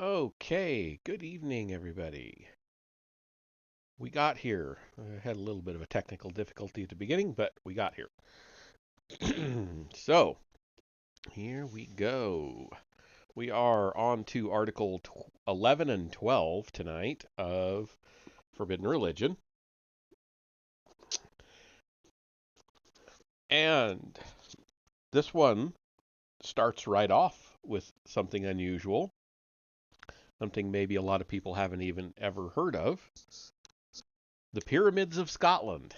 Okay, good evening, everybody. We got here. I had a little bit of a technical difficulty at the beginning, but we got here. So, here we go. We are on to Article 11 and 12 tonight of Forbidden Religion. And this one starts right off with something unusual, something maybe a lot of people haven't even ever heard of. The Pyramids of Scotland.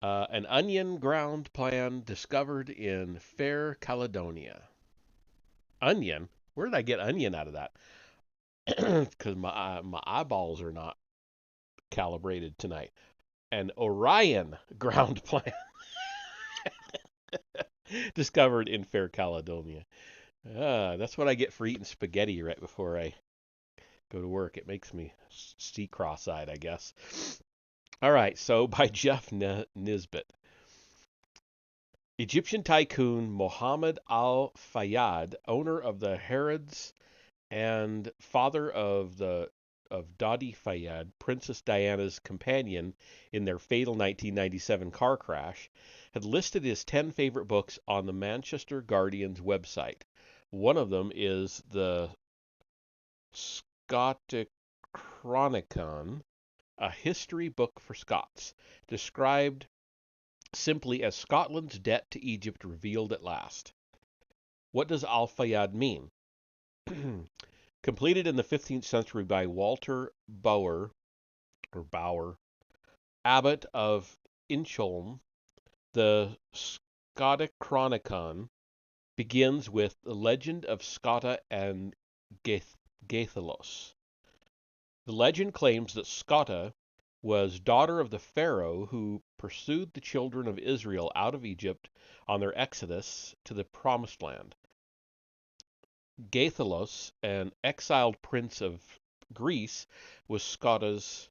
An onion ground plan discovered in Fair Caledonia. Onion? Where did I get onion out of that? Because my eyeballs are not calibrated tonight. An Orion ground plan discovered in Fair Caledonia. That's what I get for eating spaghetti right before I go to work. It makes me see cross-eyed, I guess. All right, so by Jeff Nisbet. Egyptian tycoon Mohammed Al Fayyad, owner of the Harrods and father of Dodi Fayyad, Princess Diana's companion in their fatal 1997 car crash, had listed his 10 favorite books on the Manchester Guardian's website. One of them is the Scoticronicon, a history book for Scots, described simply as Scotland's debt to Egypt revealed at last. What does Al Fayyad mean? Completed in the 15th century by Walter Bower, abbot of Incholm, the Scoticronicon begins with the legend of Scotta and Gaithalos. The legend claims that Scotta was daughter of the pharaoh who pursued the children of Israel out of Egypt on their exodus to the Promised Land. Gaithalos, an exiled prince of Greece, was Scotta's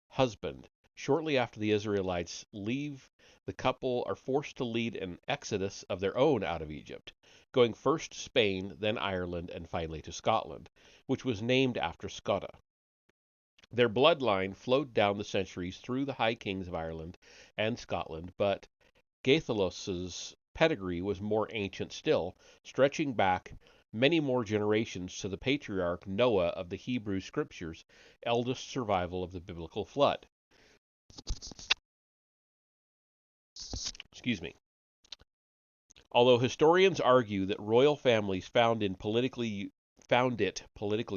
husband. Shortly after the Israelites leave, the couple are forced to lead an exodus of their own out of Egypt, going first to Spain, then Ireland, and finally to Scotland, which was named after Scotta. Their bloodline flowed down the centuries through the high kings of Ireland and Scotland, but Gaithalos's pedigree was more ancient still, stretching back many more generations to the patriarch Noah of the Hebrew Scriptures, eldest survival of the biblical flood. Excuse me. Although historians argue that royal families found it politically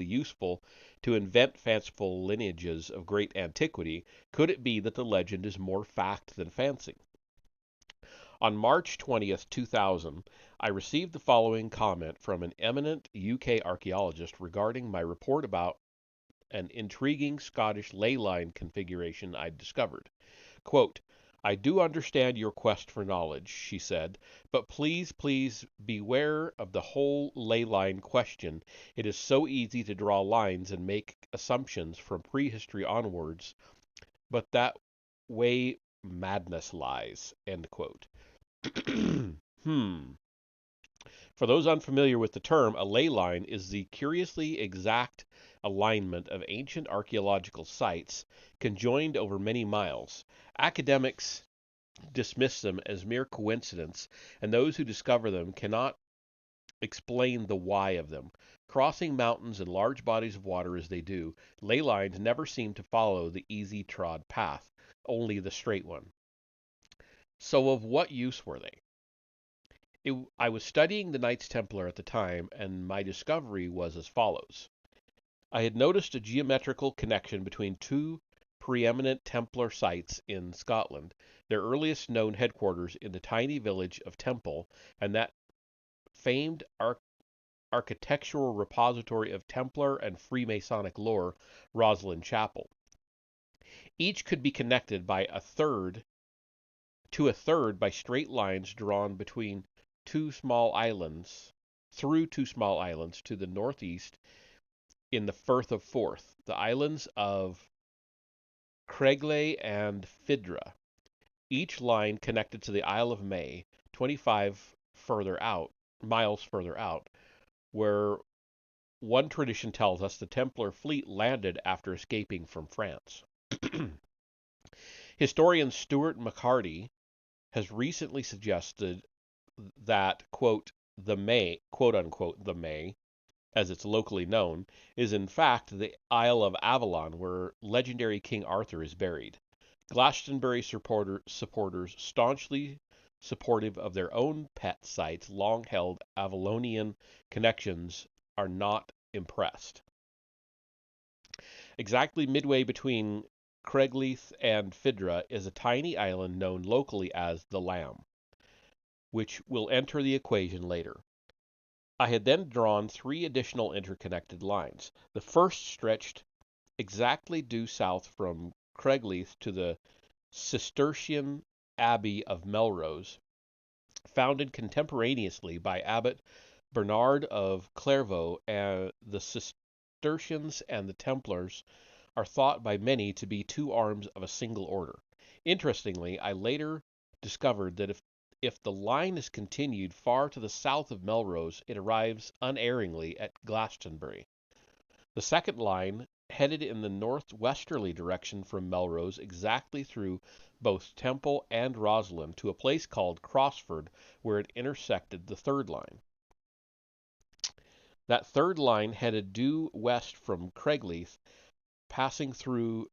useful to invent fanciful lineages of great antiquity, could it be that the legend is more fact than fancy? On March 20th, 2000, I received the following comment from an eminent UK archaeologist regarding my report about an intriguing Scottish ley line configuration I'd discovered. Quote, I do understand your quest for knowledge, she said, but please beware of the whole ley line question. It is so easy to draw lines and make assumptions from prehistory onwards, but that way madness lies. End quote. hmm. For those unfamiliar with the term, a ley line is the curiously exact alignment of ancient archaeological sites conjoined over many miles. Academics dismiss them as mere coincidence, and those who discover them cannot explain the why of them. Crossing mountains and large bodies of water as they do, ley lines never seem to follow the easy trod path, only the straight one. So of what use were they? I was studying the Knights Templar at the time, and my discovery was as follows. I had noticed a geometrical connection between two preeminent Templar sites in Scotland, their earliest known headquarters in the tiny village of Temple, and that famed architectural repository of Templar and Freemasonic lore, Roslin Chapel. Each could be connected by a third by straight lines drawn between two small islands, through two small islands to the northeast in the Firth of Forth, the islands of Craigleigh and Fidra, each line connected to the Isle of May, 25 miles further out, where one tradition tells us the Templar fleet landed after escaping from France. Historian Stuart McCarty has recently suggested that, quote, quote unquote, the May, as it's locally known, is in fact the Isle of Avalon where legendary King Arthur is buried. Glastonbury supporters, staunchly supportive of their own pet site's long-held Avalonian connections, are not impressed. Exactly midway between Craigleith and Fidra is a tiny island known locally as the Lamb, which will enter the equation later. I had then drawn 3 additional interconnected lines. The first stretched exactly due south from Craigleith to the Cistercian Abbey of Melrose, founded contemporaneously by Abbot Bernard of Clairvaux. The Cistercians and the Templars are thought by many to be 2 arms of a single order. Interestingly, I later discovered that if the line is continued far to the south of Melrose, it arrives unerringly at Glastonbury. The second line headed in the northwesterly direction from Melrose exactly through both Temple and Roslyn to a place called Crossford, where it intersected the third line. That third line headed due west from Craigleith, passing through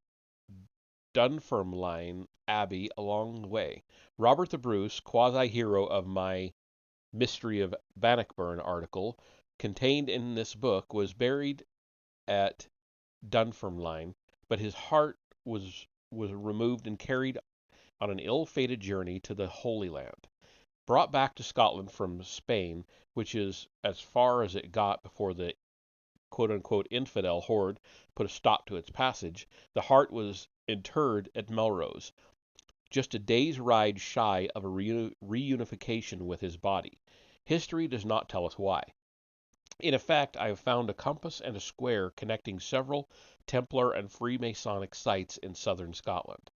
Dunfermline Abbey along the way. Robert the Bruce, quasi-hero of my Mystery of Bannockburn article, contained in this book, was buried at Dunfermline, but his heart was removed and carried on an ill-fated journey to the Holy Land. Brought back to Scotland from Spain, which is as far as it got before the quote-unquote infidel horde put a stop to its passage, the heart was interred at Melrose, just a day's ride shy of a reunification with his body. History does not tell us why. In effect, I have found a compass and a square connecting several Templar and Freemasonic sites in southern Scotland.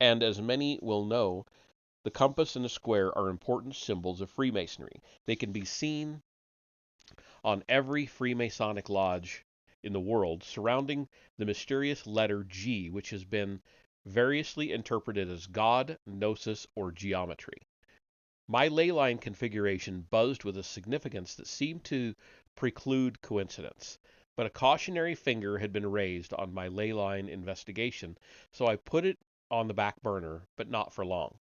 And as many will know, the compass and the square are important symbols of Freemasonry. They can be seen on every Freemasonic lodge in the world surrounding the mysterious letter G, which has been variously interpreted as God, Gnosis, or geometry. My ley line configuration buzzed with a significance that seemed to preclude coincidence, but a cautionary finger had been raised on my ley line investigation, so I put it on the back burner, but not for long.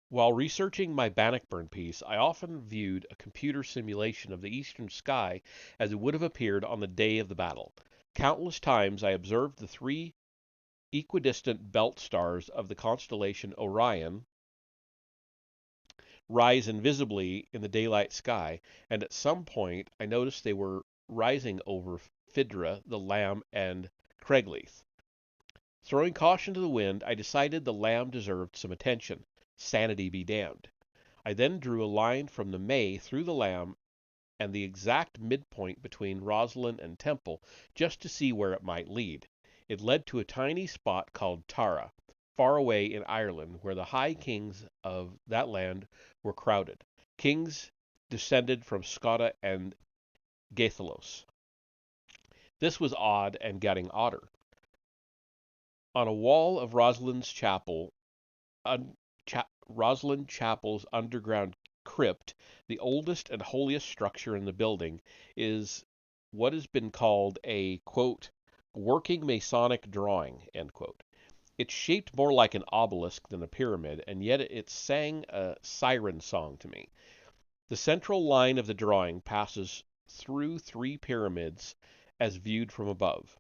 While researching my Bannockburn piece, I often viewed a computer simulation of the eastern sky as it would have appeared on the day of the battle. Countless times I observed the 3 equidistant belt stars of the constellation Orion rise invisibly in the daylight sky, and at some point I noticed they were rising over Fidra, the Lamb, and Craigleith. Throwing caution to the wind, I decided the Lamb deserved some attention. Sanity be damned. I then drew a line from the May through the Lamb and the exact midpoint between Roslyn and Temple, just to see where it might lead. It led to a tiny spot called Tara, far away in Ireland, where the high kings of that land were crowded. Kings descended from Scotta and Gaithalos. This was odd and getting odder. On a wall of Roslyn Chapel's underground crypt, the oldest and holiest structure in the building, is what has been called a, quote, working Masonic drawing, end quote. It's shaped more like an obelisk than a pyramid, and yet it sang a siren song to me. The central line of the drawing passes through 3 pyramids as viewed from above.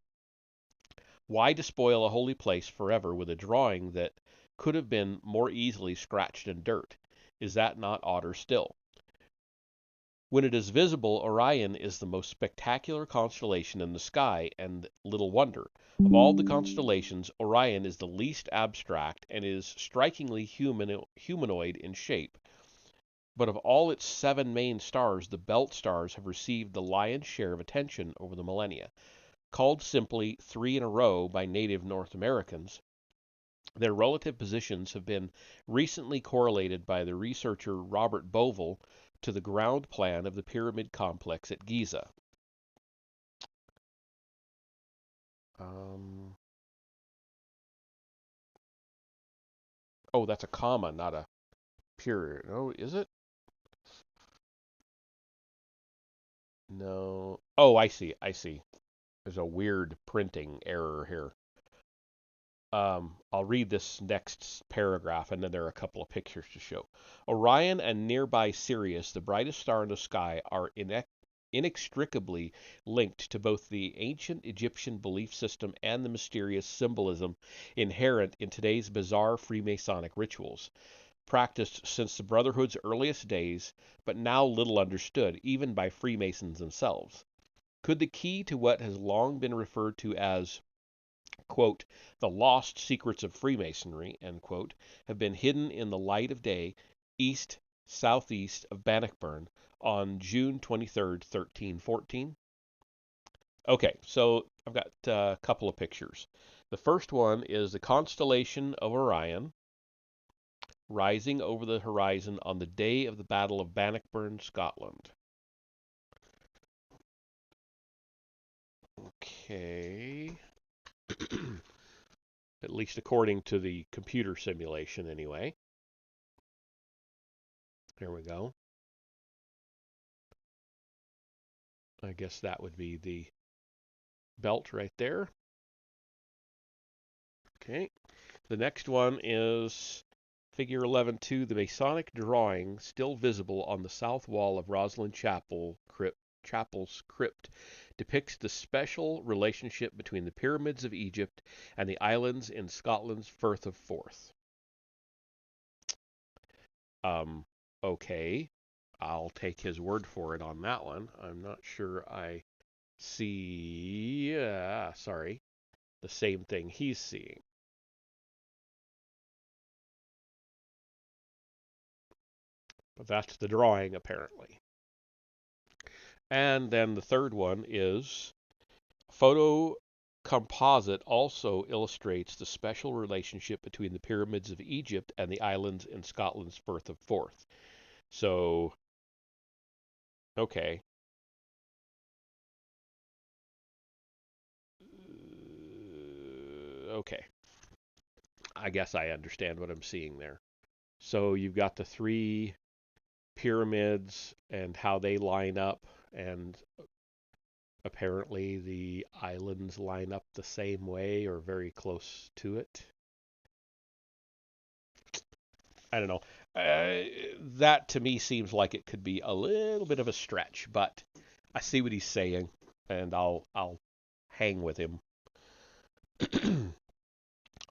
Why despoil a holy place forever with a drawing that could have been more easily scratched in dirt? Is that not odder still? When it is visible, Orion is the most spectacular constellation in the sky, and little wonder. Of all the constellations, Orion is the least abstract and is strikingly humanoid in shape. But of all its 7 main stars, the belt stars have received the lion's share of attention over the millennia. Called simply 3 in a row by native North Americans, Their relative positions have been recently correlated by the researcher Robert Bovell to the ground plan of the pyramid complex at Giza. Um, oh, that's a comma, not a period. Oh, is it? No. Oh, I see. I see. There's a weird printing error here. I'll read this next paragraph, and then there are a couple of pictures to show. Orion and nearby Sirius, the brightest star in the sky, are inextricably linked to both the ancient Egyptian belief system and the mysterious symbolism inherent in today's bizarre Freemasonic rituals, practiced since the Brotherhood's earliest days, but now little understood, even by Freemasons themselves. Could the key to what has long been referred to as, quote, the lost secrets of Freemasonry, end quote, have been hidden in the light of day east southeast of Bannockburn on June 23rd, 1314? Okay, so I've got a couple of pictures. The first one is the constellation of Orion rising over the horizon on the day of the Battle of Bannockburn, Scotland. Okay. At least according to the computer simulation, anyway. Here we go. I guess that would be the belt right there. Okay. The next one is figure 11.2, the Masonic drawing still visible on the south wall of Rosslyn Chapel's crypt depicts the special relationship between the pyramids of Egypt and the islands in Scotland's Firth of Forth. Um, okay. I'll take his word for it on that one. I'm not sure I see, sorry, the same thing he's seeing. But that's the drawing, apparently. And then the third one is photo composite also illustrates the special relationship between the pyramids of Egypt and the islands in Scotland's Firth of Forth. So, okay. Okay. I guess I understand what I'm seeing there. So you've got the three pyramids and how they line up, and apparently the islands line up the same way or very close to it. I don't know. That to me seems like it could be a little bit of a stretch, but I see what he's saying, and I'll hang with him.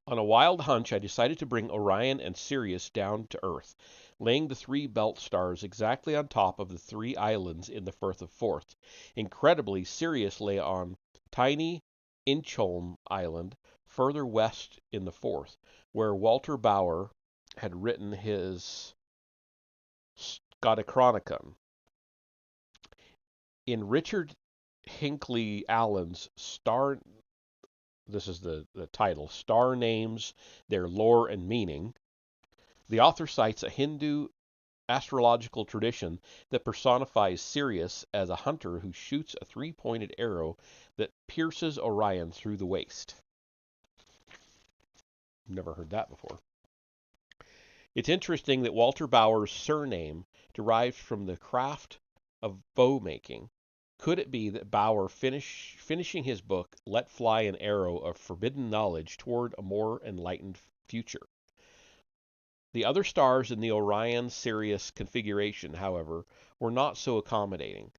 On a wild hunch, I decided to bring Orion and Sirius down to Earth, laying the three belt stars exactly on top of the three islands in the Firth of Forth. Incredibly, Sirius lay on tiny Inchholm Island, further west in the Forth, where Walter Bauer had written his Scotichronicon. In Richard Hinckley Allen's Star, this is the title, Star Names, Their Lore and Meaning, the author cites a Hindu astrological tradition that personifies Sirius as a hunter who shoots a three-pointed arrow that pierces Orion through the waist. Never heard that before. It's interesting that Walter Bauer's surname derived from the craft of bow making. Could it be that Bauer, finishing his book, let fly an arrow of forbidden knowledge toward a more enlightened future? The other stars in the Orion-Sirius configuration, however, were not so accommodating.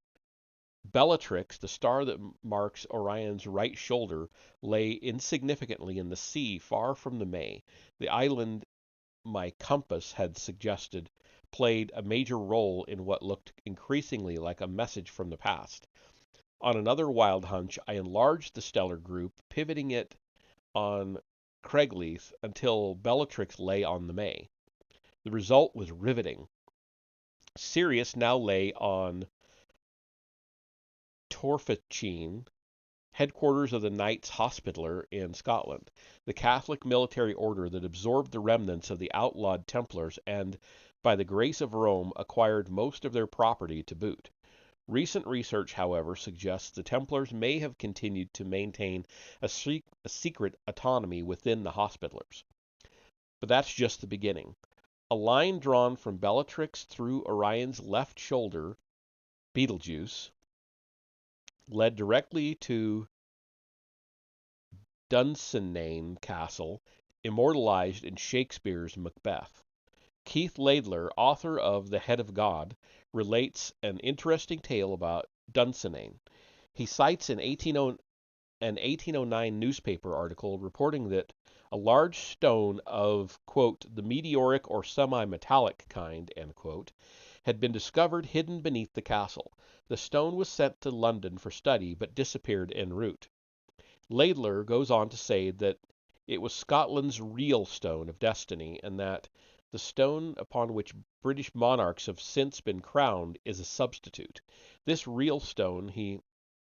Bellatrix, the star that marks Orion's right shoulder, lay insignificantly in the sea far from the May. The island my compass had suggested played a major role in what looked increasingly like a message from the past. On another wild hunch, I enlarged the stellar group, pivoting it on Craigleith until Bellatrix lay on the May. The result was riveting. Sirius now lay on Torfachine, headquarters of the Knights Hospitaller in Scotland, the Catholic military order that absorbed the remnants of the outlawed Templars and, by the grace of Rome, acquired most of their property to boot. Recent research, however, suggests the Templars may have continued to maintain a secret autonomy within the Hospitallers. But that's just the beginning. A line drawn from Bellatrix through Orion's left shoulder, Betelgeuse, led directly to Dunsinane Castle, immortalized in Shakespeare's Macbeth. Keith Laidler, author of The Head of God, relates an interesting tale about Dunsinane. He cites an 1809 newspaper article reporting that a large stone of, quote, the meteoric or semi-metallic kind, end quote, had been discovered hidden beneath the castle. The stone was sent to London for study, but disappeared en route. Laidler goes on to say that it was Scotland's real stone of destiny, and that the stone upon which British monarchs have since been crowned is a substitute. This real stone, he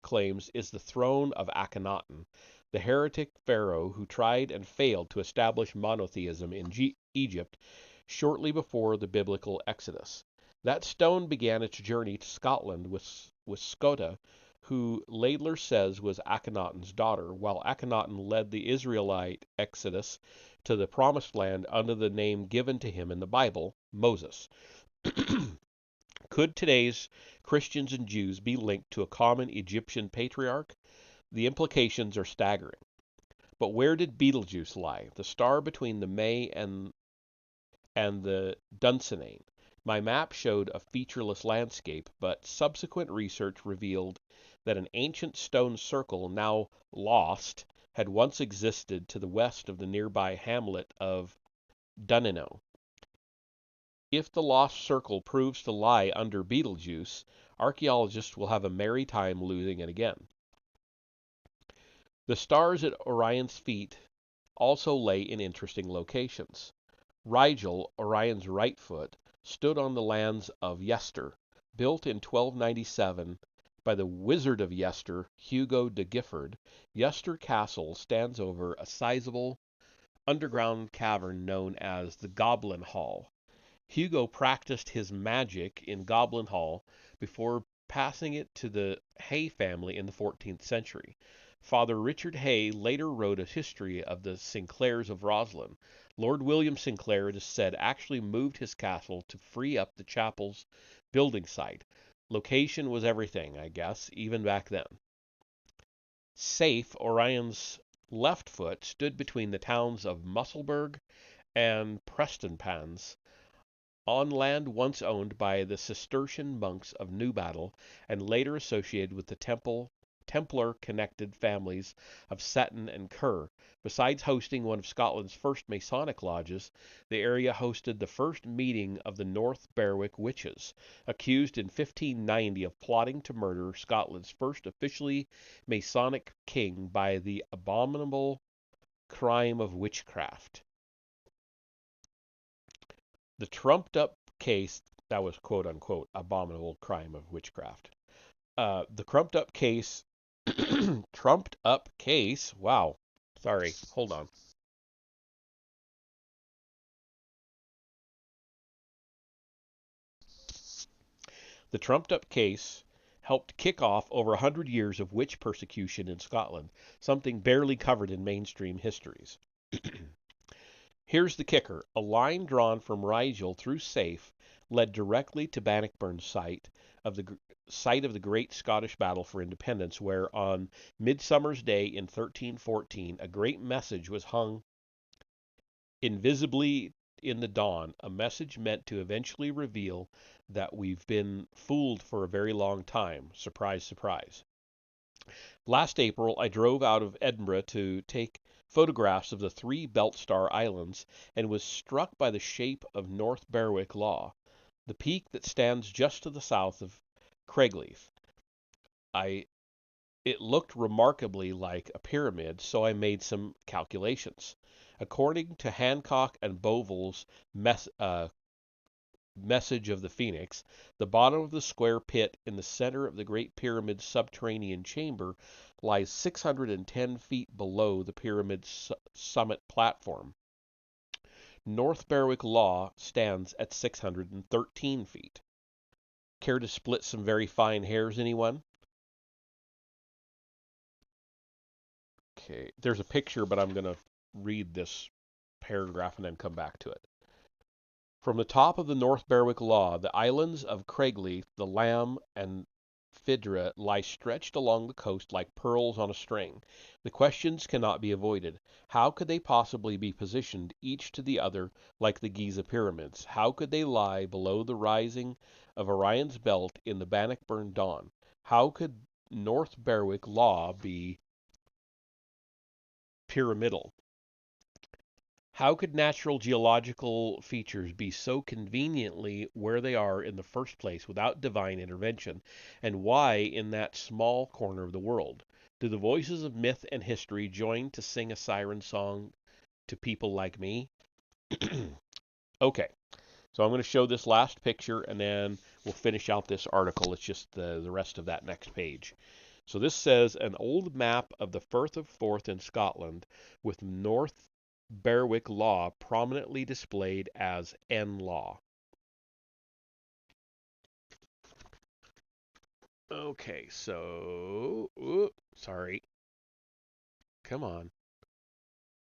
claims, is the throne of Akhenaten, the heretic pharaoh who tried and failed to establish monotheism in Egypt shortly before the biblical Exodus. That stone began its journey to Scotland with Scota, who Laidler says was Akhenaten's daughter, while Akhenaten led the Israelite exodus to the Promised Land under the name given to him in the Bible, Moses. Could today's Christians and Jews be linked to a common Egyptian patriarch? The implications are staggering. But where did Betelgeuse lie, the star between the May and the Dunsinane? My map showed a featureless landscape, but subsequent research revealed that an ancient stone circle, now lost, had once existed to the west of the nearby hamlet of Dunnino. If the lost circle proves to lie under Betelgeuse, archaeologists will have a merry time losing it again. The stars at Orion's feet also lay in interesting locations. Rigel, Orion's right foot, stood on the lands of Yester, built in 1297 by the Wizard of Yester, Hugo de Gifford. Yester Castle stands over a sizable underground cavern known as the Goblin Hall. Hugo practiced his magic in Goblin Hall before passing it to the Hay family in the 14th century. Father Richard Hay later wrote a history of the Sinclairs of Roslin. Lord William Sinclair, it is said, actually moved his castle to free up the chapel's building site. Location was everything, I guess, even back then. Safe, Orion's left foot, stood between the towns of Musselburgh and Prestonpans, on land once owned by the Cistercian monks of Newbattle and later associated with the Templar-connected families of Seton and Kerr. Besides hosting one of Scotland's first Masonic lodges, the area hosted the first meeting of the North Berwick witches, accused in 1590 of plotting to murder Scotland's first officially Masonic king by the abominable crime of witchcraft. The trumped-up case, that was quote-unquote abominable crime of witchcraft. The trumped-up case, wow, sorry, hold on. The trumped-up case helped kick off over 100 years of witch persecution in Scotland, something barely covered in mainstream histories. Here's the kicker. A line drawn from Rigel through Safe led directly to Bannockburn's site of the Great Scottish Battle for Independence, where on Midsummer's Day in 1314 a great message was hung invisibly in the dawn, a message meant to eventually reveal that we've been fooled for a very long time. Surprise, surprise. Last April, I drove out of Edinburgh to take photographs of the three Belt Star Islands and was struck by the shape of North Berwick Law, the peak that stands just to the south of Craigleith. It looked remarkably like a pyramid, so I made some calculations. According to Hancock and Bovell's message of the Phoenix, the bottom of the square pit in the center of the Great Pyramid's subterranean chamber lies 610 feet below the pyramid's summit platform. North Berwick Law stands at 613 feet. Care to split some very fine hairs, anyone? Okay, there's a picture, but I'm going to read this paragraph and then come back to it. From the top of the North Berwick Law, the islands of Craigley, the Lamb, and Fidra lie stretched along the coast like pearls on a string. The questions cannot be avoided. How could they possibly be positioned each to the other like the Giza pyramids? How could they lie below the rising of Orion's belt in the Bannockburn dawn? How could North Berwick Law be pyramidal? How could natural geological features be so conveniently where they are in the first place without divine intervention? And why in that small corner of the world? Do the voices of myth and history join to sing a siren song to people like me? Okay, so I'm going to show this last picture and then we'll finish out this article. It's just the rest of that next page. So this says an old map of the Firth of Forth in Scotland with North Berwick Law prominently displayed as N Law. Okay, so, sorry. Come on.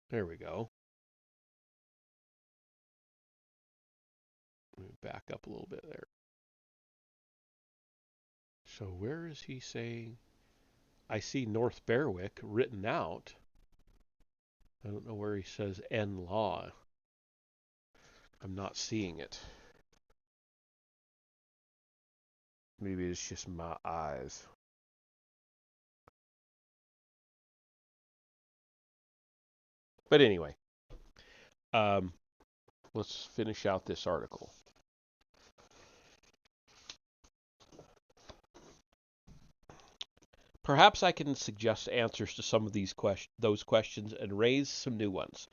There we go. Let me back up a little bit there. So where is he saying? I see North Berwick written out. I don't know where he says N Law. I'm not seeing it. Maybe it's just my eyes. But anyway, let's finish out this article. Perhaps I can suggest answers to some of those questions and raise some new ones.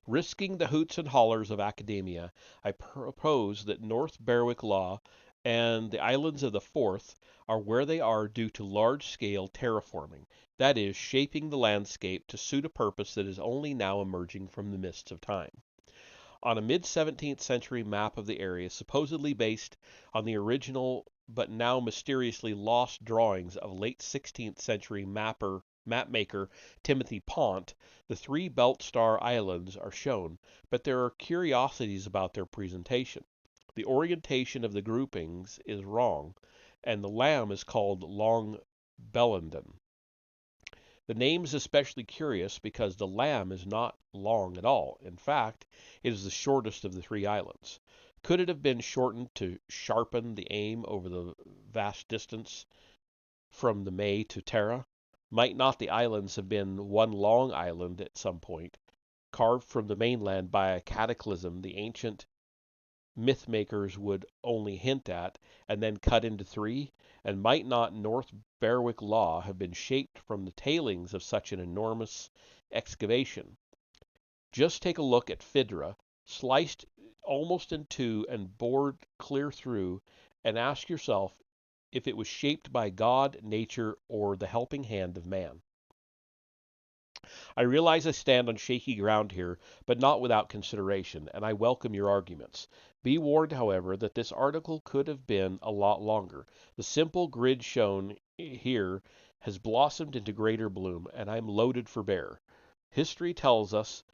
Risking the hoots and hollers of academia, I propose that North Berwick Law and the islands of the Forth are where they are due to large-scale terraforming, that is, shaping the landscape to suit a purpose that is only now emerging from the mists of time. On a mid-17th century map of the area, supposedly based on the original but now mysteriously lost drawings of late 16th century mapmaker Timothy Pont, the three Belt Star Islands are shown, but there are curiosities about their presentation. The orientation of the groupings is wrong, and the Lamb is called Long Bellenden. The name is especially curious because the Lamb is not long at all. In fact, it is the shortest of the three islands. Could it have been shortened to sharpen the aim over the vast distance from the May to Terra? Might not the islands have been one long island at some point, carved from the mainland by a cataclysm the ancient myth makers would only hint at, and then cut into three? And might not North Berwick Law have been shaped from the tailings of such an enormous excavation? Just take a look at Phaedra, sliced almost in two and bored clear through, and ask yourself if it was shaped by God, nature, or the helping hand of man. I realize I stand on shaky ground here, but not without consideration, and I welcome your arguments. Be warned, however, that this article could have been a lot longer. The simple grid shown here has blossomed into greater bloom, and I'm loaded for bear. History tells us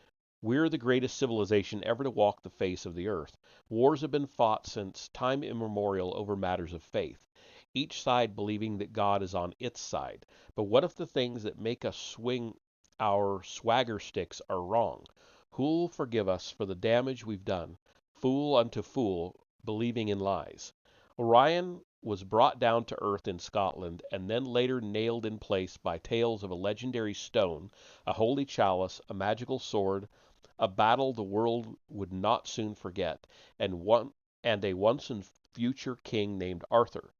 we're the greatest civilization ever to walk the face of the earth. Wars have been fought since time immemorial over matters of faith, each side believing that God is on its side. But what if the things that make us swing our swagger sticks are wrong? Who'll forgive us for the damage we've done? Fool unto fool, believing in lies. Orion was brought down to earth in Scotland and then later nailed in place by tales of a legendary stone, a holy chalice, a magical sword, a battle the world would not soon forget, and a once and future king named Arthur.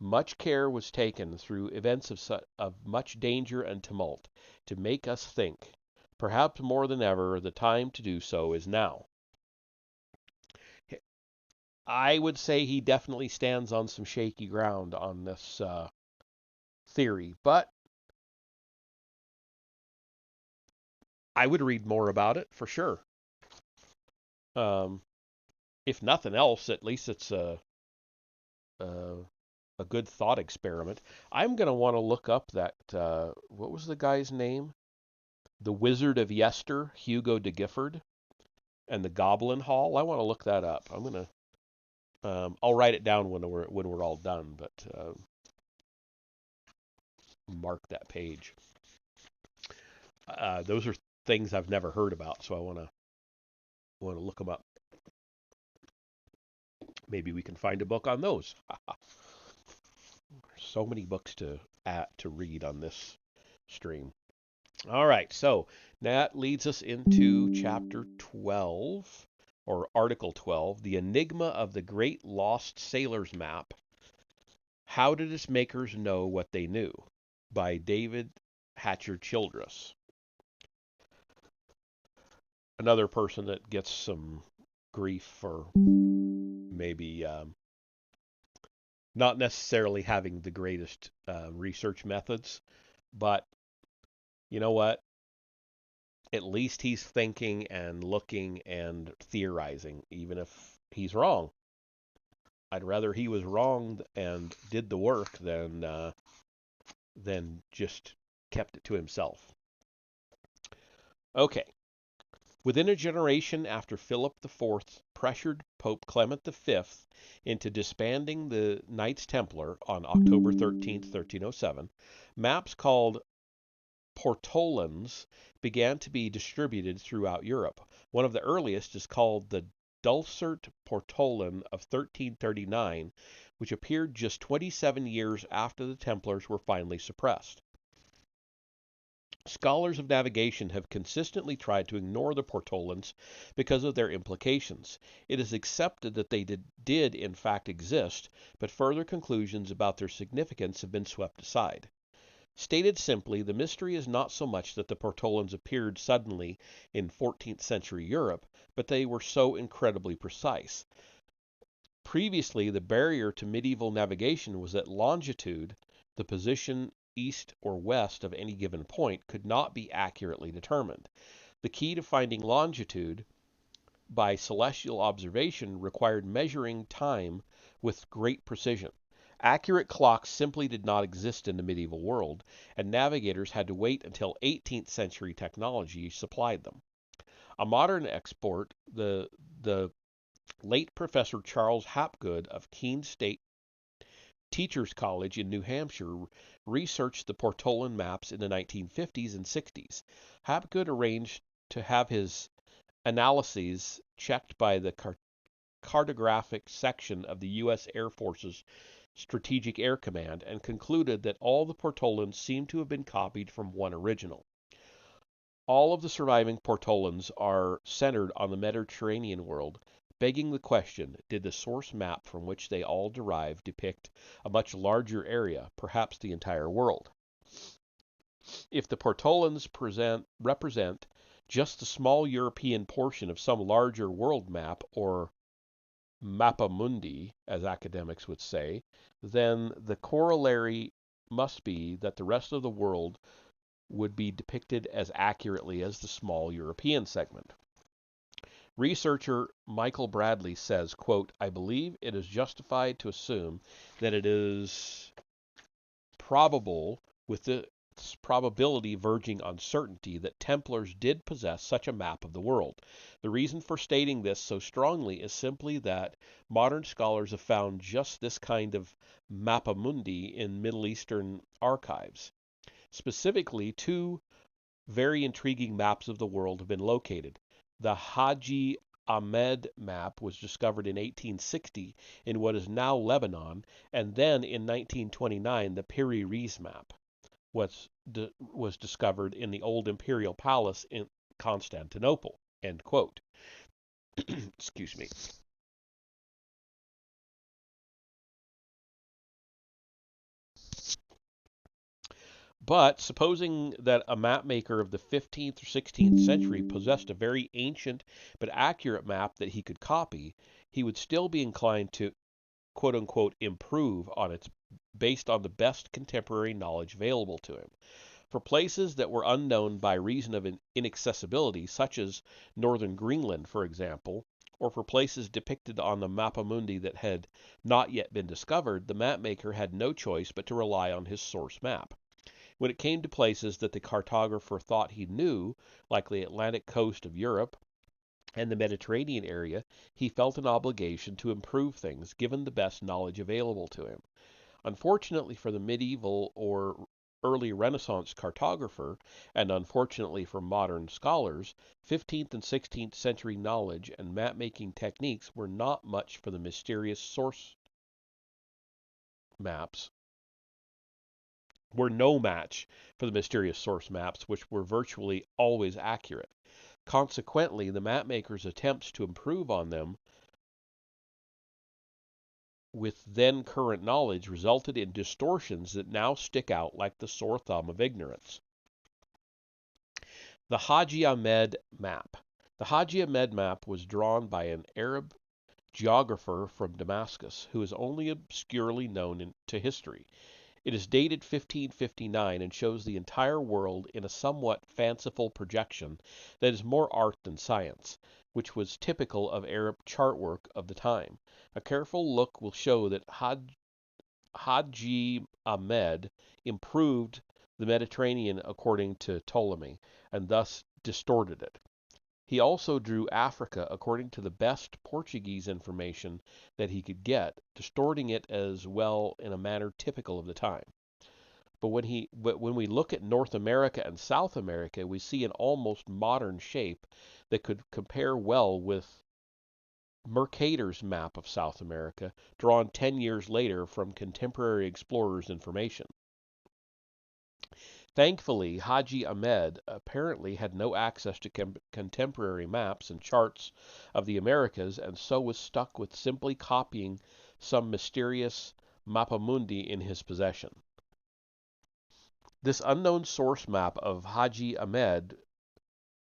Much care was taken through events of much danger and tumult to make us think. Perhaps more than ever, the time to do so is now. I would say he definitely stands on some shaky ground on this theory, but I would read more about it for sure. Um, if nothing else, at least it's a, a good thought experiment. I'm going to want to look up that, what was the guy's name? The Wizard of Yester, Hugo de Gifford, and the Goblin Hall. I want to look that up. I'm going to, I'll write it down when we're all done, but mark that page. Those are things I've never heard about, so I want to look them up. Maybe we can find a book on those. So many books to read on this stream. All right, so that leads us into chapter 12, or article 12, The Enigma of the Great Lost Sailor's Map. How did its makers know what they knew? By David Hatcher Childress. Another person that gets some grief for maybe not necessarily having the greatest research methods, but you know what? At least he's thinking and looking and theorizing, even if he's wrong. I'd rather he was wrong and did the work than just kept it to himself. Okay. Within a generation after Philip IV pressured Pope Clement V into disbanding the Knights Templar on October 13, 1307, maps called portolans began to be distributed throughout Europe. One of the earliest is called the Dulcert Portolan of 1339, which appeared just 27 years after the Templars were finally suppressed. Scholars of navigation have consistently tried to ignore the portolans because of their implications. It is accepted that they did in fact exist, but further conclusions about their significance have been swept aside. Stated simply, the mystery is not so much that the portolans appeared suddenly in 14th century Europe, but they were so incredibly precise. Previously, the barrier to medieval navigation was that longitude, the position east or west of any given point, could not be accurately determined. The key to finding longitude by celestial observation required measuring time with great precision. Accurate clocks simply did not exist in the medieval world, and navigators had to wait until 18th century technology supplied them. A modern expert, the late Professor Charles Hapgood of Keene State Teachers College in New Hampshire, researched the Portolan maps in the 1950s and 60s. Hapgood arranged to have his analyses checked by the cartographic section of the U.S. Air Force's Strategic Air Command and concluded that all the portolans seem to have been copied from one original. All of the surviving portolans are centered on the Mediterranean world, begging the question, did the source map from which they all derive depict a much larger area, perhaps the entire world? If the portolans represent just the small European portion of some larger world map, or mappa mundi, as academics would say, then the corollary must be that the rest of the world would be depicted as accurately as the small European segment. Researcher Michael Bradley says, quote, I believe it is justified to assume that it is probable, with its probability verging on certainty, that Templars did possess such a map of the world. The reason for stating this so strongly is simply that modern scholars have found just this kind of mappa mundi in Middle Eastern archives. Specifically, two very intriguing maps of the world have been located. The Haji Ahmed map was discovered in 1860 in what is now Lebanon, and then in 1929 the Piri Reis map was discovered in the old imperial palace in Constantinople. End quote. Excuse me. But supposing that a map maker of the 15th or 16th century possessed a very ancient but accurate map that he could copy, he would still be inclined to quote unquote improve on it based on the best contemporary knowledge available to him. For places that were unknown by reason of inaccessibility, such as northern Greenland, for example, or for places depicted on the Mappamundi that had not yet been discovered, the mapmaker had no choice but to rely on his source map. When it came to places that the cartographer thought he knew, like the Atlantic coast of Europe and the Mediterranean area, he felt an obligation to improve things given the best knowledge available to him. Unfortunately for the medieval or early Renaissance cartographer, and unfortunately for modern scholars, 15th and 16th century knowledge and map-making techniques were not much for the mysterious source maps, were no match for the mysterious source maps, which were virtually always accurate. Consequently, the mapmaker's attempts to improve on them with then current knowledge resulted in distortions that now stick out like the sore thumb of ignorance. The Haji Ahmed map. The Haji Ahmed map was drawn by an Arab geographer from Damascus who is only obscurely known to history. It is dated 1559 and shows the entire world in a somewhat fanciful projection that is more art than science, which was typical of Arab chart work of the time. A careful look will show that Haji Ahmed improved the Mediterranean according to Ptolemy, and thus distorted it. He also drew Africa according to the best Portuguese information that he could get, distorting it as well in a manner typical of the time. But when we look at North America and South America, we see an almost modern shape that could compare well with Mercator's map of South America, drawn 10 years later from contemporary explorers' information. Thankfully, Haji Ahmed apparently had no access to contemporary maps and charts of the Americas, and so was stuck with simply copying some mysterious mappamundi in his possession. This unknown source map of Haji Ahmed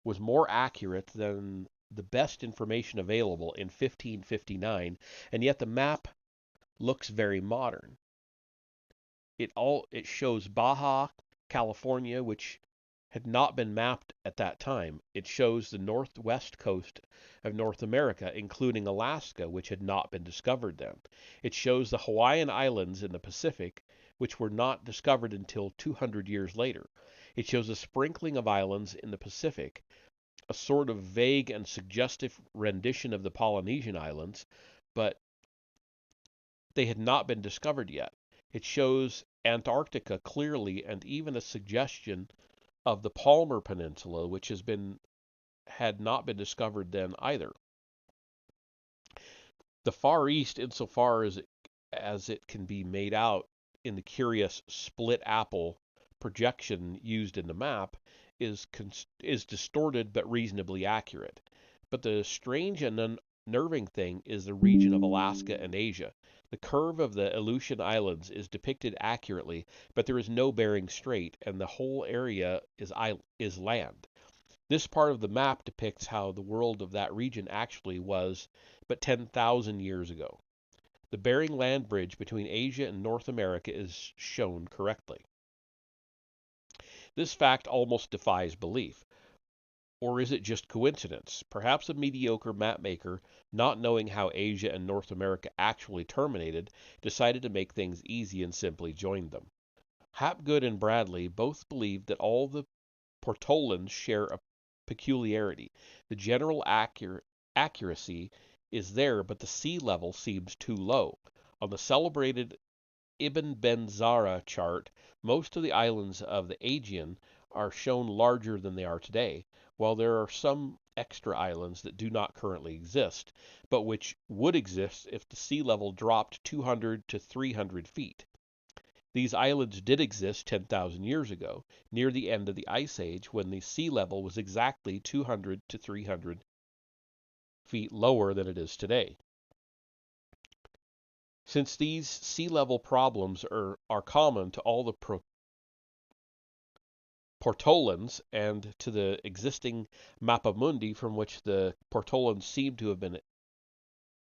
was more accurate than the best information available in 1559, and yet the map looks very modern. It shows Baja California, which had not been mapped at that time. It shows the northwest coast of North America, including Alaska, which had not been discovered then. It shows the Hawaiian Islands in the Pacific, which were not discovered until 200 years later. It shows a sprinkling of islands in the Pacific, a sort of vague and suggestive rendition of the Polynesian Islands, but they had not been discovered yet. It shows Antarctica clearly and even a suggestion of the Palmer Peninsula, which had not been discovered then either. The Far East, insofar as it can be made out in the curious split apple projection used in the map, is distorted but reasonably accurate. But the strange and unnerving thing is the region of Alaska and Asia. The curve of the Aleutian Islands is depicted accurately, but there is no Bering Strait, and the whole area is land. This part of the map depicts how the world of that region actually was but 10,000 years ago. The Bering Land Bridge between Asia and North America is shown correctly. This fact almost defies belief. Or is it just coincidence? Perhaps a mediocre mapmaker, not knowing how Asia and North America actually terminated, decided to make things easy and simply joined them. Hapgood and Bradley both believed that all the Portolans share a peculiarity. The general accuracy is there, but the sea level seems too low. On the celebrated Ibn Ben-Zara chart, most of the islands of the Aegean are shown larger than they are today, while there are some extra islands that do not currently exist, but which would exist if the sea level dropped 200 to 300 feet. These islands did exist 10,000 years ago, near the end of the Ice Age, when the sea level was exactly 200 to 300 feet lower than it is today. Since these sea level problems are common to all the Portolans and to the existing Mappa Mundi from which the Portolans seem to have been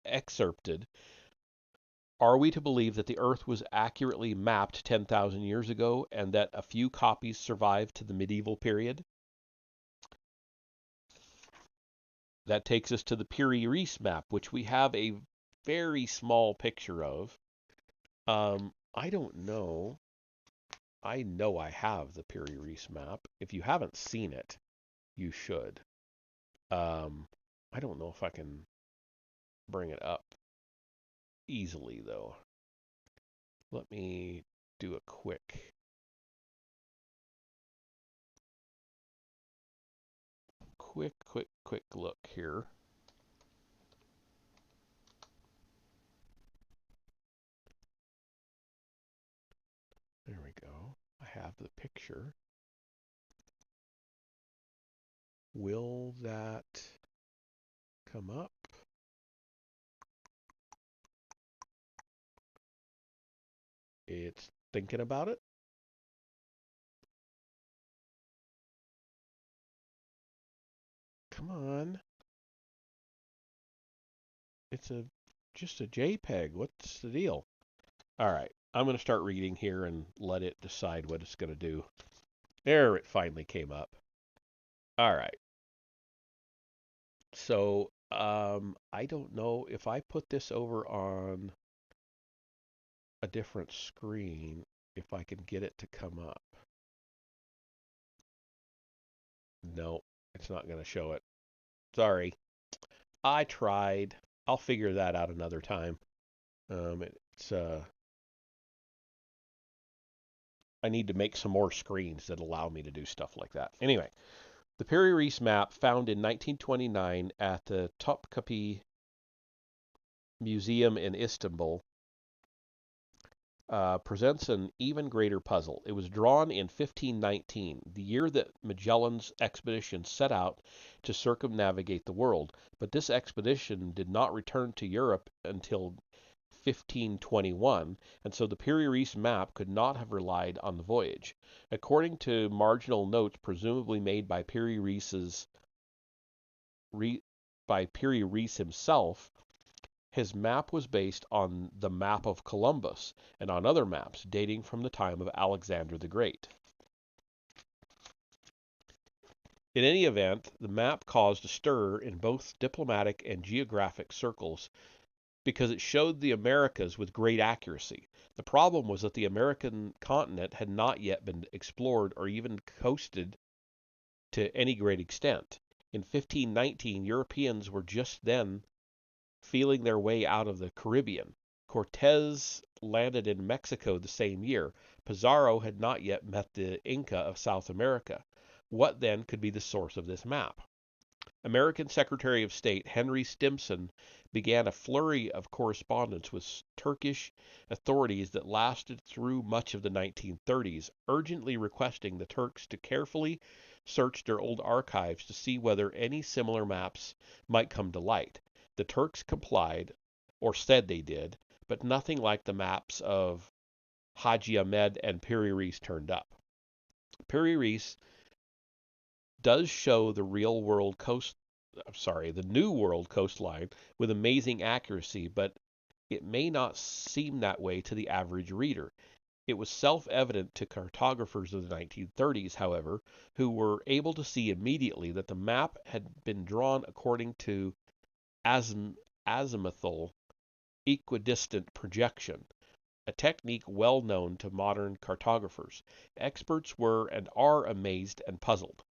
excerpted, are we to believe that the Earth was accurately mapped 10,000 years ago and that a few copies survived to the medieval period? That takes us to the Piri-Reis map, which we have a very small picture of. I don't know. I know I have the Piri-Reis map. If you haven't seen it, you should. I don't know if I can bring it up easily, though. Let me do a quick look here. There we go. I have the picture. Will that come up? It's thinking about it. Come on. It's just a JPEG. What's the deal? All right. I'm going to start reading here and let it decide what it's going to do. There, it finally came up. All right. So, I don't know if I put this over on a different screen, if I can get it to come up. No, it's not going to show it. Sorry. I tried. I'll figure that out another time. It's I need to make some more screens that allow me to do stuff like that. Anyway, the Piri-Reis map, found in 1929 at the Topkapi Museum in Istanbul, presents an even greater puzzle. It was drawn in 1519, the year that Magellan's expedition set out to circumnavigate the world, but this expedition did not return to Europe until 1521, and so the Piri-Reis map could not have relied on the voyage. According to marginal notes presumably made by Piri-Reis himself, his map was based on the map of Columbus and on other maps dating from the time of Alexander the Great. In any event, the map caused a stir in both diplomatic and geographic circles because it showed the Americas with great accuracy. The problem was that the American continent had not yet been explored or even coasted to any great extent. In 1519, Europeans were just then feeling their way out of the Caribbean. Cortez landed in Mexico the same year. Pizarro had not yet met the Inca of South America. What then could be the source of this map? American Secretary of State Henry Stimson began a flurry of correspondence with Turkish authorities that lasted through much of the 1930s, urgently requesting the Turks to carefully search their old archives to see whether any similar maps might come to light. The Turks complied, or said they did, but nothing like the maps of Haji Ahmed and Piri-Reis turned up. Piri-Reis does show the New World coastline with amazing accuracy, but it may not seem that way to the average reader. It was self-evident to cartographers of the 1930s, however, who were able to see immediately that the map had been drawn according to azimuthal equidistant projection, a technique well known to modern cartographers. Experts were and are amazed and puzzled.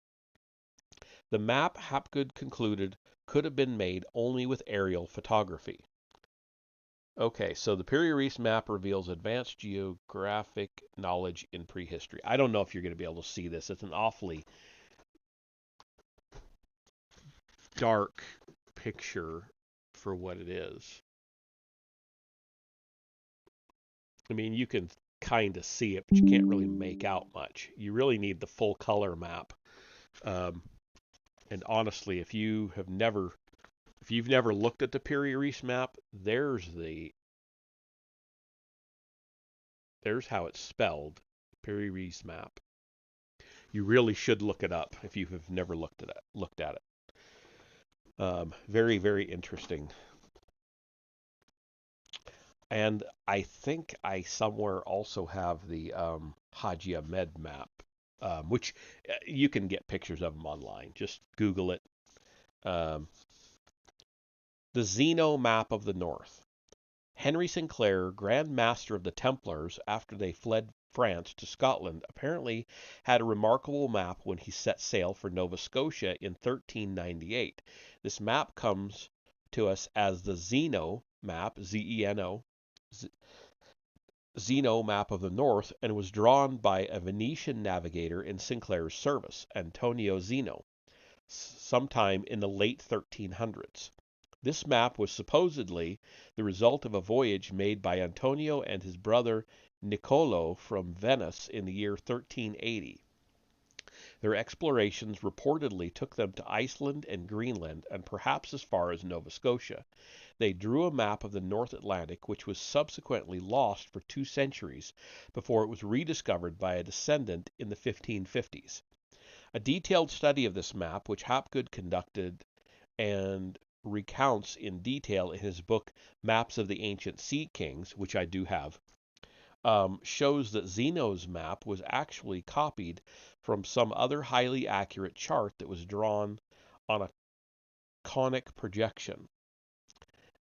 The map, Hapgood concluded, could have been made only with aerial photography. Okay, so the Piri-Reis map reveals advanced geographic knowledge in prehistory. I don't know if you're going to be able to see this. It's an awfully dark picture for what it is. I mean, you can kind of see it, but you can't really make out much. You really need the full color map. And honestly, if you've never looked at the Piri-Reis map, there's how it's spelled, Piri-Reis map. You really should look it up if you have never looked at it. Very, very interesting. And I think I somewhere also have the Haji Ahmed map, which you can get pictures of them online. Just Google it. Um, the Zeno map of the North. Henry Sinclair, Grand Master of the Templars after they fled France to Scotland, apparently had a remarkable map when he set sail for Nova Scotia in 1398. This map comes to us as the Zeno map, Z-E-N-O, Zeno map of the North, and was drawn by a Venetian navigator in Sinclair's service, Antonio Zeno, sometime in the late 1300s. This map was supposedly the result of a voyage made by Antonio and his brother Niccolo from Venice in the year 1380. Their explorations reportedly took them to Iceland and Greenland and perhaps as far as Nova Scotia. They drew a map of the North Atlantic, which was subsequently lost for 2 centuries before it was rediscovered by a descendant in the 1550s. A detailed study of this map, which Hapgood conducted and recounts in detail in his book Maps of the Ancient Sea Kings, which I do have, shows that Zeno's map was actually copied from some other highly accurate chart that was drawn on a conic projection.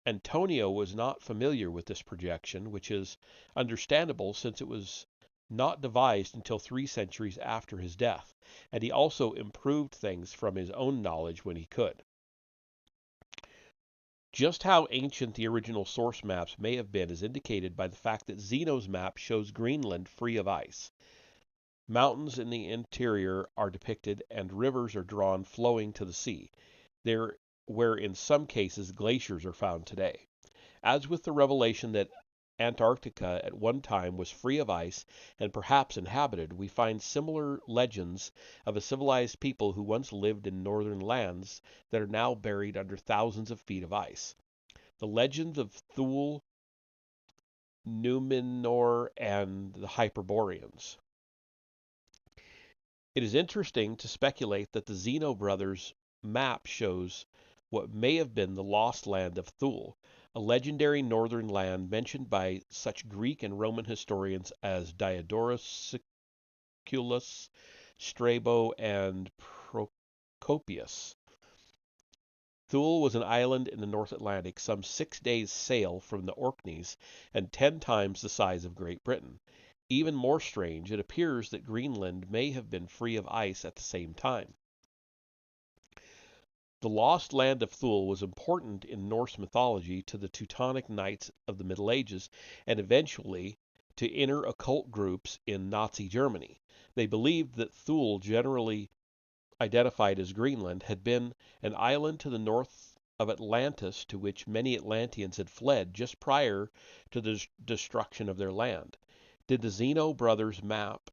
Antonio was not familiar with this projection, which is understandable since it was not devised until 3 centuries after his death, and he also improved things from his own knowledge when he could. Just how ancient the original source maps may have been is indicated by the fact that Zeno's map shows Greenland free of ice. Mountains in the interior are depicted, and rivers are drawn flowing to the sea, there where in some cases glaciers are found today. As with the revelation that Antarctica at one time was free of ice and perhaps inhabited, we find similar legends of a civilized people who once lived in northern lands that are now buried under thousands of feet of ice. The legends of Thule, Numenor, and the Hyperboreans. It is interesting to speculate that the Zeno brothers' map shows what may have been the lost land of Thule, a legendary northern land mentioned by such Greek and Roman historians as Diodorus Siculus, Strabo, and Procopius. Thule was an island in the North Atlantic, some 6 days' sail from the Orkneys, and 10 times the size of Great Britain. Even more strange, it appears that Greenland may have been free of ice at the same time. The lost land of Thule was important in Norse mythology to the Teutonic Knights of the Middle Ages and eventually to inner occult groups in Nazi Germany. They believed that Thule, generally identified as Greenland, had been an island to the north of Atlantis to which many Atlanteans had fled just prior to the destruction of their land. Did the Zeno brothers' map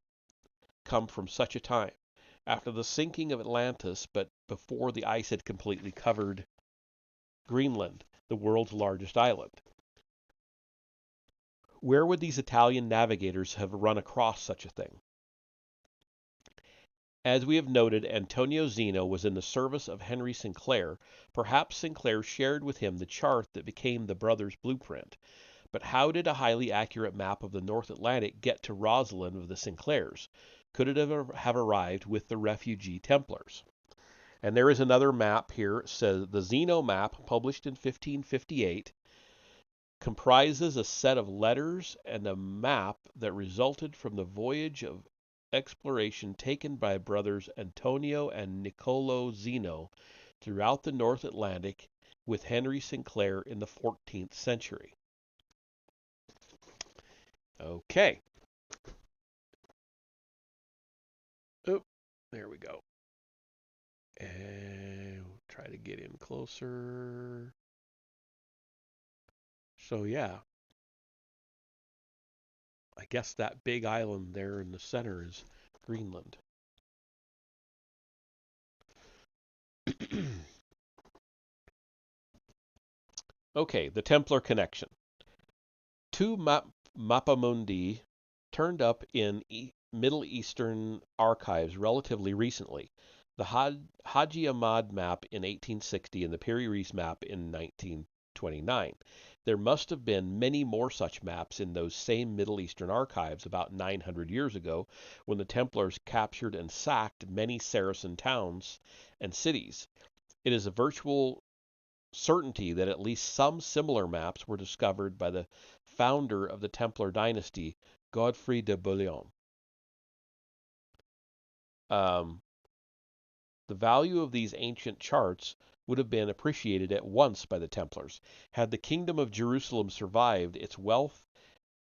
come from such a time? After the sinking of Atlantis, but before the ice had completely covered Greenland, the world's largest island. Where would these Italian navigators have run across such a thing? As we have noted, Antonio Zeno was in the service of Henry Sinclair. Perhaps Sinclair shared with him the chart that became the brothers' blueprint. But how did a highly accurate map of the North Atlantic get to Rosalind of the Sinclairs? Could it have arrived with the refugee Templars? And there is another map here. It says the Zeno map, published in 1558, comprises a set of letters and a map that resulted from the voyage of exploration taken by brothers Antonio and Niccolo Zeno throughout the North Atlantic with Henry Sinclair in the 14th century. Okay. Oh, there we go. And we'll try to get in closer. So yeah, I guess that big island there in the center is Greenland. Okay, the Templar connection. Two Mappamundi turned up in Middle Eastern archives relatively recently. The Haji Ahmad map in 1860 and the Piri Reis map in 1929. There must have been many more such maps in those same Middle Eastern archives about 900 years ago when the Templars captured and sacked many Saracen towns and cities. It is a virtual certainty that at least some similar maps were discovered by the founder of the Templar dynasty, Godfrey de Bouillon. Um, the value of these ancient charts would have been appreciated at once by the Templars. Had the kingdom of Jerusalem survived, its wealth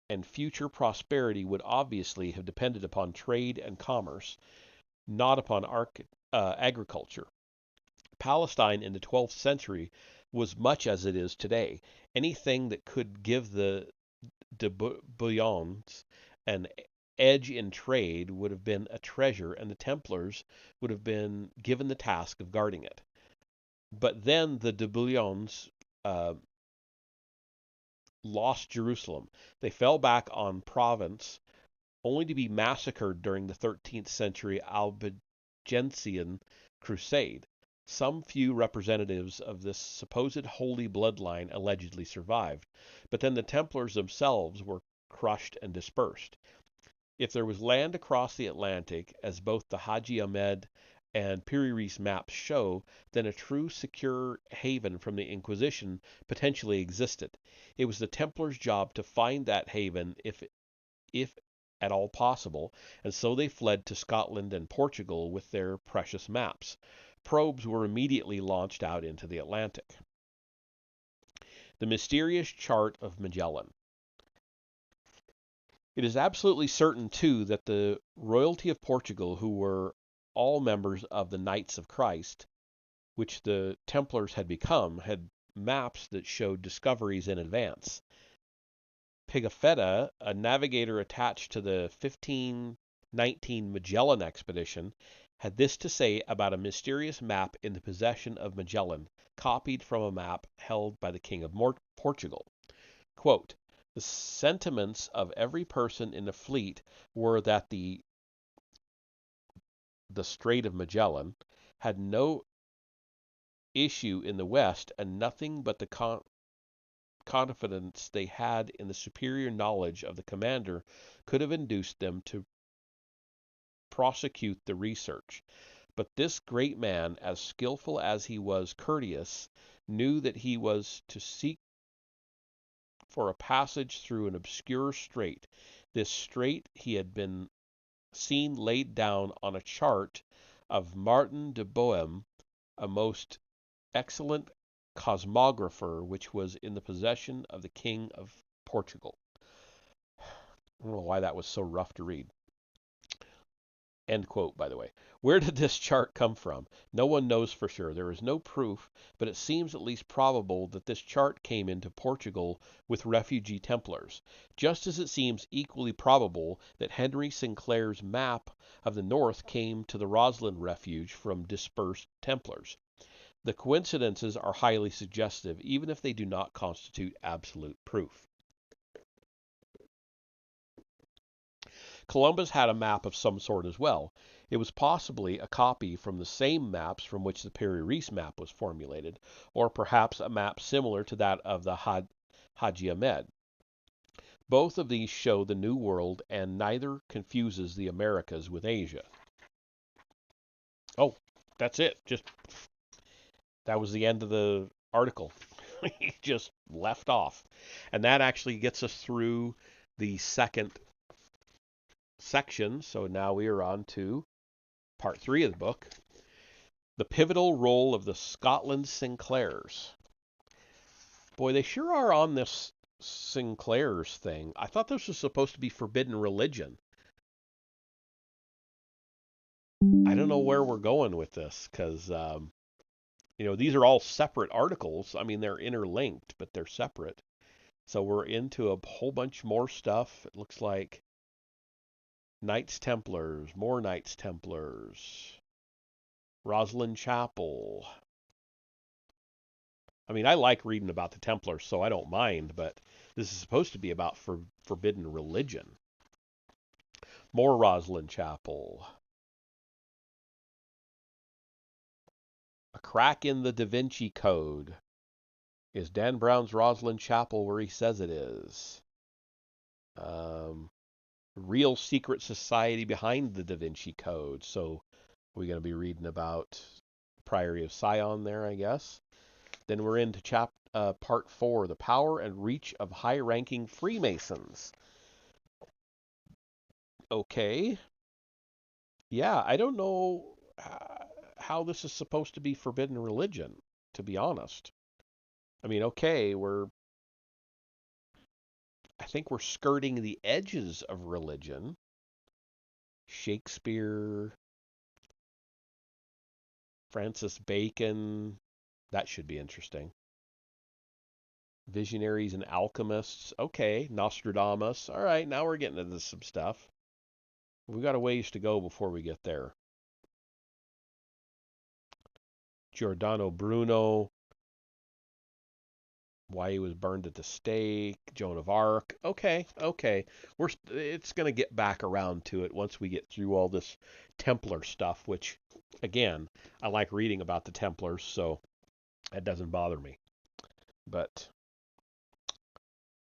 and future prosperity would obviously have depended upon trade and commerce, not upon agriculture. Palestine in the 12th century was much as it is today. Anything that could give the de Bouillons an edge in trade would have been a treasure, and the Templars would have been given the task of guarding it. But then the de Bouillons lost Jerusalem. They fell back on Provence, only to be massacred during the 13th century Albigensian crusade. Some few representatives of this supposed holy bloodline allegedly survived, but then the Templars themselves were crushed and dispersed. If there was land across the Atlantic, as both the Haji Ahmed and Piri Reis maps show, then a true secure haven from the Inquisition potentially existed. It was the Templars' job to find that haven if at all possible, and so they fled to Scotland and Portugal with their precious maps. Probes were immediately launched out into the Atlantic. The mysterious chart of Magellan. It is absolutely certain, too, that the royalty of Portugal, who were all members of the Knights of Christ, which the Templars had become, had maps that showed discoveries in advance. Pigafetta, a navigator attached to the 1519 Magellan expedition, had this to say about a mysterious map in the possession of Magellan, copied from a map held by the King of Portugal. Quote, the sentiments of every person in the fleet were that the Strait of Magellan had no issue in the west, and nothing but the confidence they had in the superior knowledge of the commander could have induced them to prosecute the research. But this great man, as skilful as he was courteous, knew that he was to seek for a passage through an obscure strait. This strait he had been seen laid down on a chart of Martin de Boheme, a most excellent cosmographer, which was in the possession of the King of Portugal. I don't know why that was so rough to read. End quote, by the way. Where did this chart come from? No one knows for sure. There is no proof, but it seems at least probable that this chart came into Portugal with refugee Templars, just as it seems equally probable that Henry Sinclair's map of the north came to the Roslin refuge from dispersed Templars. The coincidences are highly suggestive, even if they do not constitute absolute proof. Columbus had a map of some sort as well. It was possibly a copy from the same maps from which the Piri Reis map was formulated, or perhaps a map similar to that of the Haji Ahmed. Both of these show the New World, and neither confuses the Americas with Asia. Oh, that's it. That was the end of the article. He just left off. And that actually gets us through the second section. So now we are on to part 3 of the book, the pivotal role of the Scotland Sinclairs. Boy, they sure are on this Sinclairs thing. I thought this was supposed to be forbidden religion. I don't know where we're going with this, because, these are all separate articles. I mean, they're interlinked, but they're separate. So we're into a whole bunch more stuff. It looks like Knights Templars, more Knights Templars, Roslin Chapel. I mean, I like reading about the Templars, so I don't mind, but this is supposed to be about forbidden religion. More Rosslyn Chapel. A crack in the Da Vinci Code. Is Dan Brown's Rosslyn Chapel where he says it is? Um, Real secret society behind the Da Vinci Code. So we're going to be reading about Priory of Sion there, I guess. Then we're into part 4, the power and reach of high-ranking Freemasons. Okay. Yeah, I don't know how this is supposed to be forbidden religion, to be honest. I mean, okay, I think we're skirting the edges of religion. Shakespeare, Francis Bacon, that should be interesting. Visionaries and alchemists. Okay, Nostradamus. All right, now we're getting into some stuff. We've got a ways to go before we get there. Giordano Bruno, why he was burned at the stake, Joan of Arc. Okay. It's going to get back around to it once we get through all this Templar stuff, which, again, I like reading about the Templars, so that doesn't bother me. But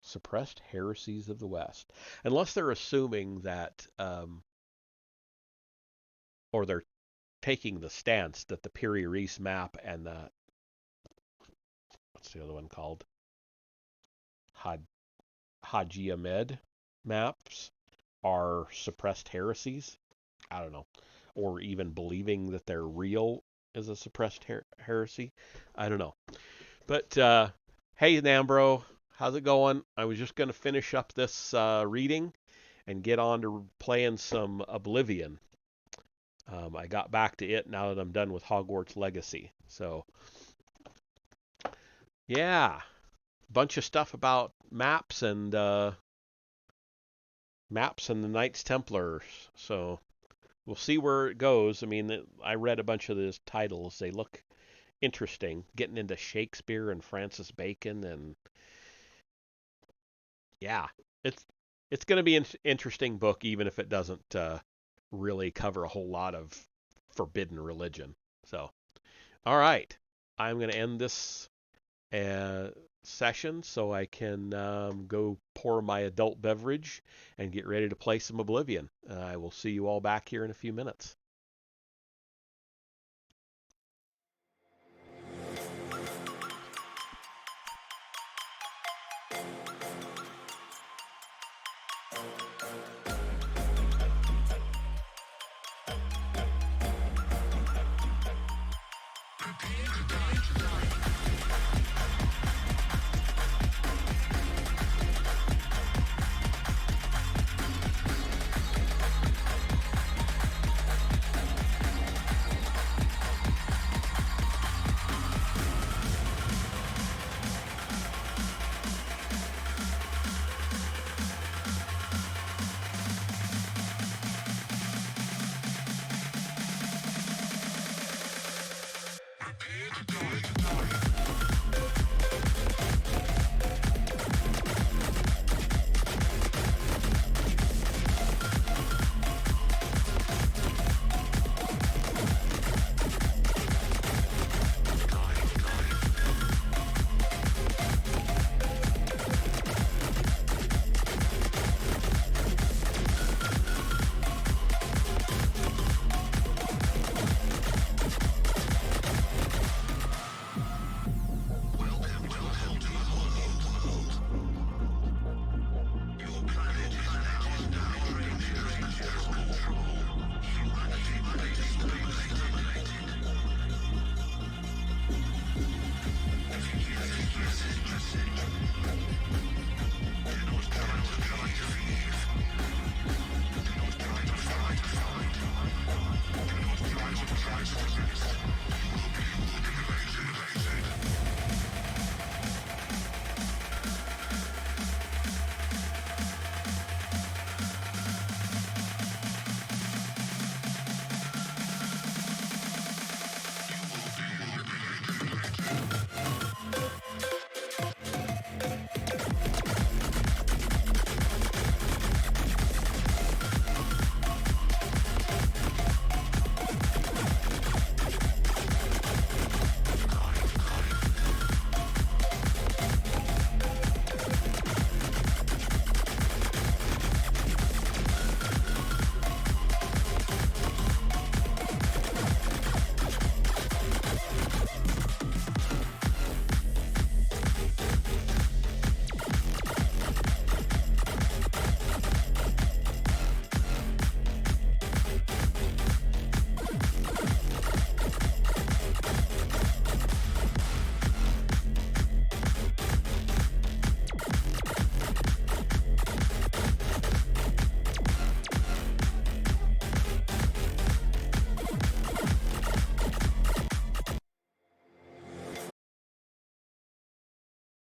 suppressed heresies of the West. Unless they're assuming that, or they're taking the stance that the Piri Reis map and the, what's the other one called? Haji Ahmed maps are suppressed heresies. I don't know. Or even believing that they're real is a suppressed heresy. I don't know. But hey, Nambro, how's it going? I was just going to finish up this reading and get on to playing some Oblivion. I got back to it now that I'm done with Hogwarts Legacy. So, yeah, bunch of stuff about maps and the Knights Templars. So we'll see where it goes. I mean, I read a bunch of these titles. They look interesting. Getting into Shakespeare and Francis Bacon, and yeah, it's going to be an interesting book, even if it doesn't really cover a whole lot of forbidden religion. So, all right, I'm going to end this session so I can go pour my adult beverage and get ready to play some Oblivion. I will see you all back here in a few minutes.